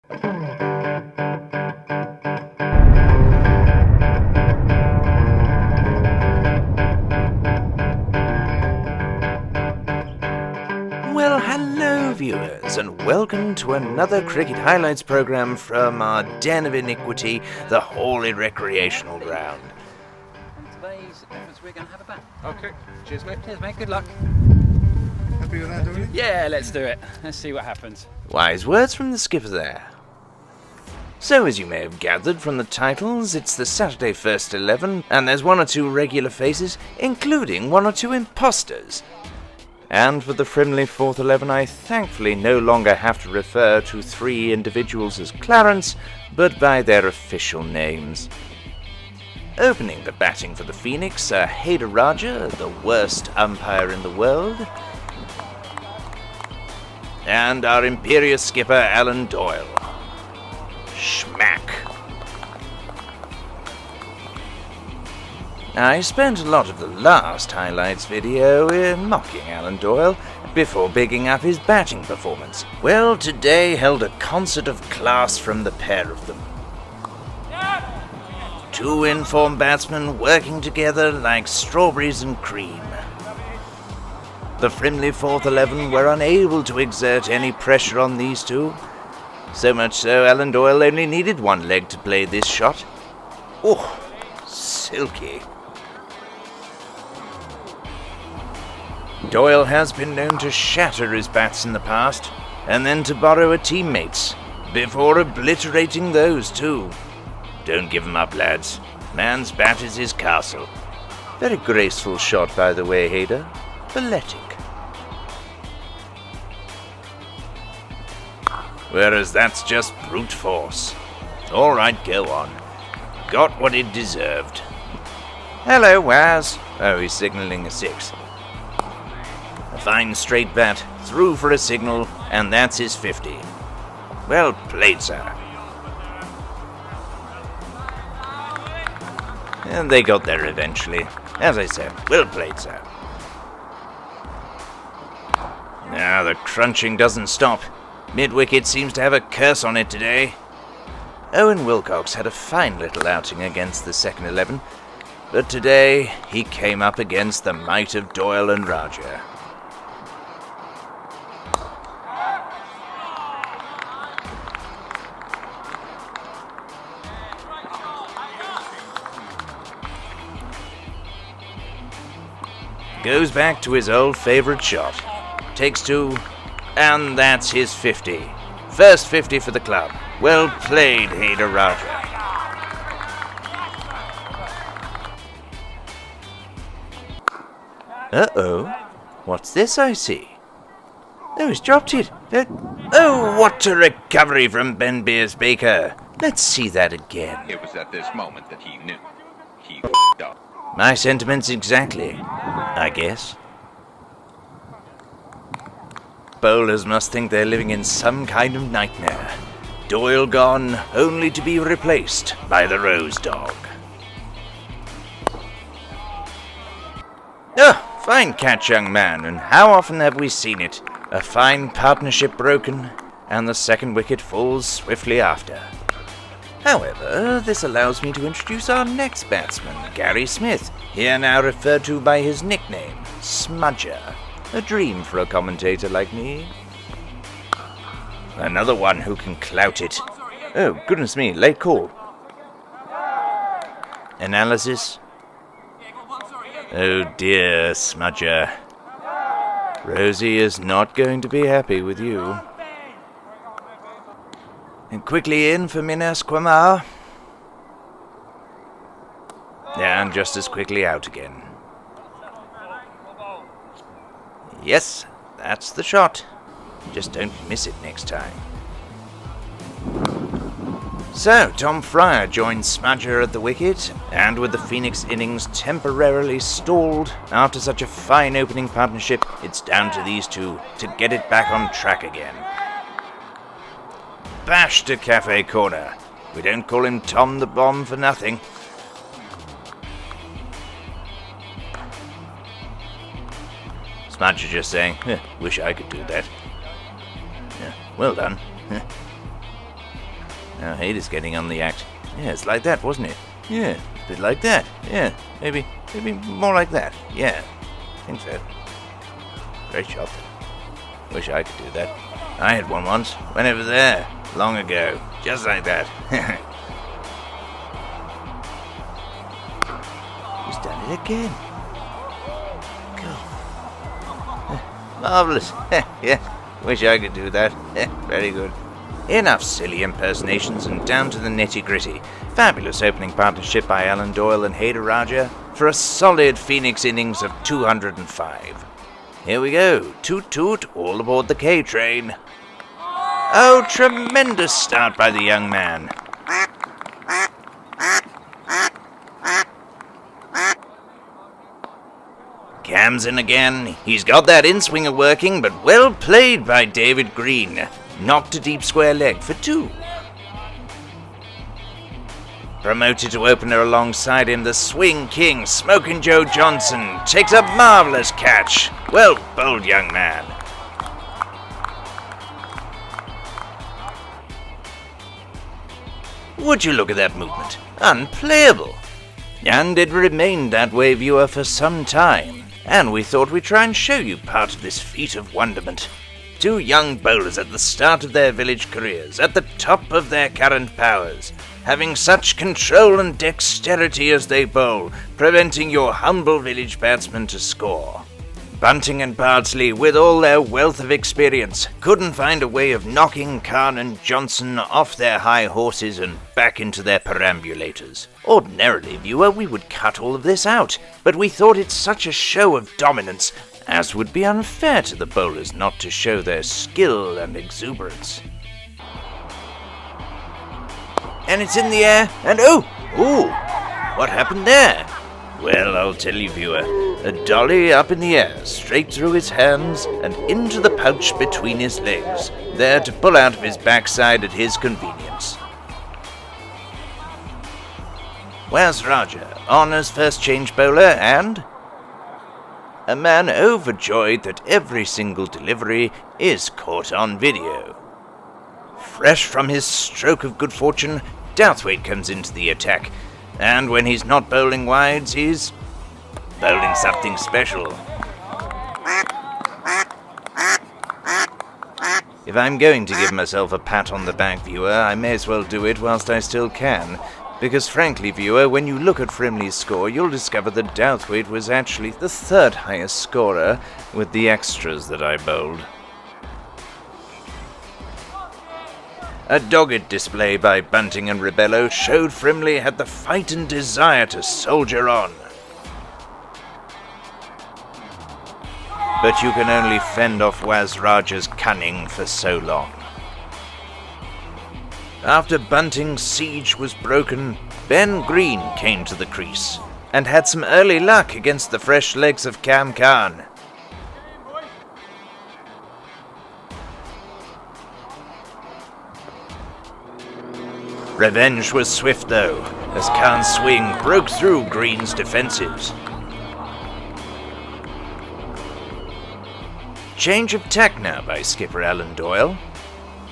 Well, hello viewers, and welcome to another cricket highlights program from our den of iniquity, the Hawley Recreational Ground. Today's efforts, we're going to have a bat. Okay, cheers mate. Cheers mate, good luck. Happy with that, Doyle? Yeah, let's do it. Let's see what happens. Wise words from the skipper there. So, as you may have gathered from the titles, it's the Saturday First 11, and there's one or two regular faces, including one or two imposters. And for the Frimley Fourth 11, I thankfully no longer have to refer to three individuals as Clarence, but by their official names. Opening the batting for the Phoenix are Haider Raja, the worst umpire in the world, and our imperious skipper Alan Doyle. Schmack. I spent a lot of the last highlights video mocking Alan Doyle before bigging up his batting performance. Well, today held a concert of class from the pair of them. Two informed batsmen working together like strawberries and cream. The Frimley Fourth 11 were unable to exert any pressure on these two. So much so, Alan Doyle only needed one leg to play this shot. Oh, silky. Doyle has been known to shatter his bats in the past, and then to borrow a teammate's, before obliterating those too. Don't give him up, lads. Man's bat is his castle. Very graceful shot, by the way, Haider. Balletic. Whereas that's just brute force. All right, go on. Got what it deserved. Hello, Waz. Oh, he's signalling a 6. A fine straight bat, through for a signal, and that's his 50. Well played, sir. And they got there eventually. As I said, well played, sir. Now the crunching doesn't stop. Mid-wicket seems to have a curse on it today. Owen Wilcox had a fine little outing against the second 11, but today he came up against the might of Doyle and Raja. Goes back to his old favourite shot. Takes two. And that's his 50. First 50 for the club. Well played, Haider Raja. Uh-oh. What's this I see? Oh, he's dropped it. Oh, what a recovery from Ben Beers-Baker. Let's see that again. It was at this moment that he knew. He f***ed up. My sentiments exactly, I guess. Bowlers must think they're living in some kind of nightmare. Doyle gone, only to be replaced by the Rose Dog. Oh, fine catch, young man, and how often have we seen it? A fine partnership broken, and the second wicket falls swiftly after. However, this allows me to introduce our next batsman, Gary Smith, here now referred to by his nickname, Smudger. A dream for a commentator like me. Another one who can clout it. Oh, goodness me, late call. Analysis? Oh dear, Smudger. Rosie is not going to be happy with you. And quickly in for Jazib Qamar. And just as quickly out again. Yes, that's the shot. Just don't miss it next time. So, Tom Fryer joins Smudger at the wicket, and with the Phoenix innings temporarily stalled after such a fine opening partnership, it's down to these two to get it back on track again. Bash to Cafe Corner. We don't call him Tom the Bomb for nothing. Smudger just saying, wish I could do that. Yeah, well done. Now Hayder's getting on the act. Yeah, it's like that, wasn't it? Yeah, a bit like that. Yeah, maybe more like that. Yeah, I think so. Great shot. Wish I could do that. I had one once, went over there, long ago, just like that. He's done it again. Cool. Marvellous. Yeah, wish I could do that. Very good. Enough silly impersonations and down to the nitty-gritty. Fabulous opening partnership by Alan Doyle and Hayder Raja for a solid Phoenix innings of 205. Here we go. Toot toot, all aboard the K-train. Oh, tremendous start by the young man. Kam's in again. He's got that in-swinger working, but well played by David Green. Knocked a deep square leg for 2. Promoted to opener alongside him, the swing king, Smokin' Joe Johnson, takes a marvellous catch. Well bowled, young man. Would you look at that movement? Unplayable. And it remained that way, viewer, for some time. And we thought we'd try and show you part of this feat of wonderment. 2 young bowlers at the start of their village careers, at the top of their current powers, having such control and dexterity as they bowl, preventing your humble village batsman to score. Bunting and Bardsley, with all their wealth of experience, couldn't find a way of knocking Khan and Johnson off their high horses and back into their perambulators. Ordinarily, viewer, we would cut all of this out, but we thought it such a show of dominance as would be unfair to the bowlers not to show their skill and exuberance. And it's in the air, and what happened there? Well, I'll tell you, viewer. A dolly up in the air, straight through his hands and into the pouch between his legs, there to pull out of his backside at his convenience. Where's Raja, on as first change bowler, and a man overjoyed that every single delivery is caught on video. Fresh from his stroke of good fortune, Douthwaite comes into the attack, and when he's not bowling wides, he's bowling something special. If I'm going to give myself a pat on the back, viewer, I may as well do it whilst I still can. Because frankly, viewer, when you look at Frimley's score, you'll discover that Douthwaite was actually the 3rd highest scorer with the extras that I bowled. A dogged display by Bunting and Rebello showed Frimley had the fight and desire to soldier on. But you can only fend off Waz Raja's cunning for so long. After Bunting's siege was broken, Ben Green came to the crease and had some early luck against the fresh legs of Kam Khan. Revenge was swift, though, as Khan's swing broke through Green's defences. Change of tack now by skipper Alan Doyle.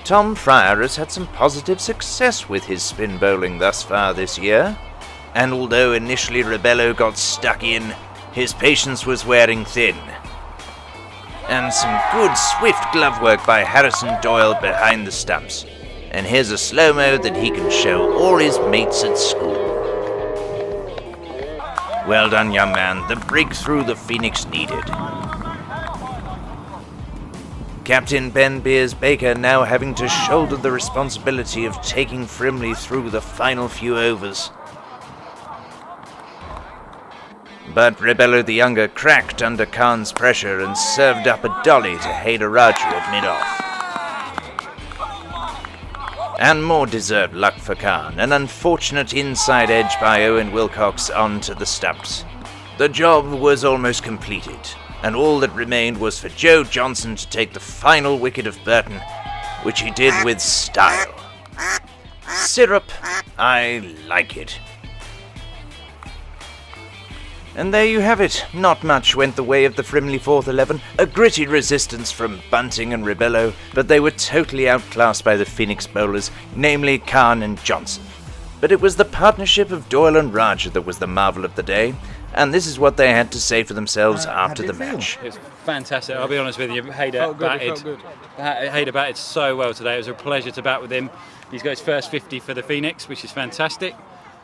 Tom Fryer has had some positive success with his spin bowling thus far this year, and although initially Rebello got stuck in, his patience was wearing thin. And some good swift glove work by Harrison Doyle behind the stumps. And here's a slow-mo that he can show all his mates at school. Well done, young man, the breakthrough the Phoenix needed. Captain Ben Beers Baker now having to shoulder the responsibility of taking Frimley through the final few overs. But Rebello the Younger cracked under Khan's pressure and served up a dolly to Hayder Raja at mid-off. And more deserved luck for Khan, an unfortunate inside edge by Owen Wilcox onto the stumps. The job was almost completed, and all that remained was for Joe Johnson to take the final wicket of Burton, which he did with style. Syrup, I like it. And there you have it. Not much went the way of the Frimley 4th 11, a gritty resistance from Bunting and Rebello, but they were totally outclassed by the Phoenix bowlers, namely Khan and Johnson. But it was the partnership of Doyle and Raja that was the marvel of the day, and this is what they had to say for themselves after the match. It was fantastic. I'll be honest with you. Hayder batted so well today. It was a pleasure to bat with him. He's got his first 50 for the Phoenix, which is fantastic.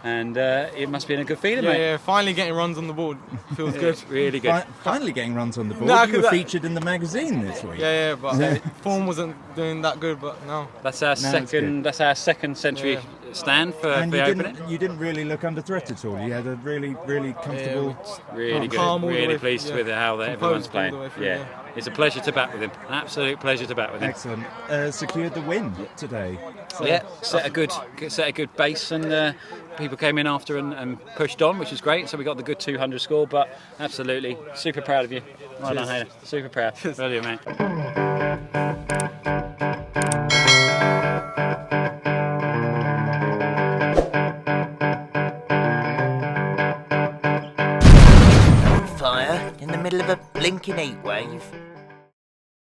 And it must be in a good feeling, mate. Yeah, finally getting runs on the board. Feels good. Really good. Finally getting runs on the board. No, you were featured in the magazine this week. Yeah, but form wasn't doing that good, but no. That's our second century stand for And the opening. you didn't really look under threat at all. You had a really, really comfortable... Really good. calm all the Really way pleased through, with how everyone's Composed all playing. the way through, Yeah. It's a pleasure to bat with him. An absolute pleasure to bat with him. Excellent. Secured the win today. So, Yeah, set a good base, and people came in after and pushed on, which is great. So we got the good 200 score, but absolutely super proud of you. Well done, Hayder. Super proud. Brilliant, mate. Fire in the middle of a blinking heat wave.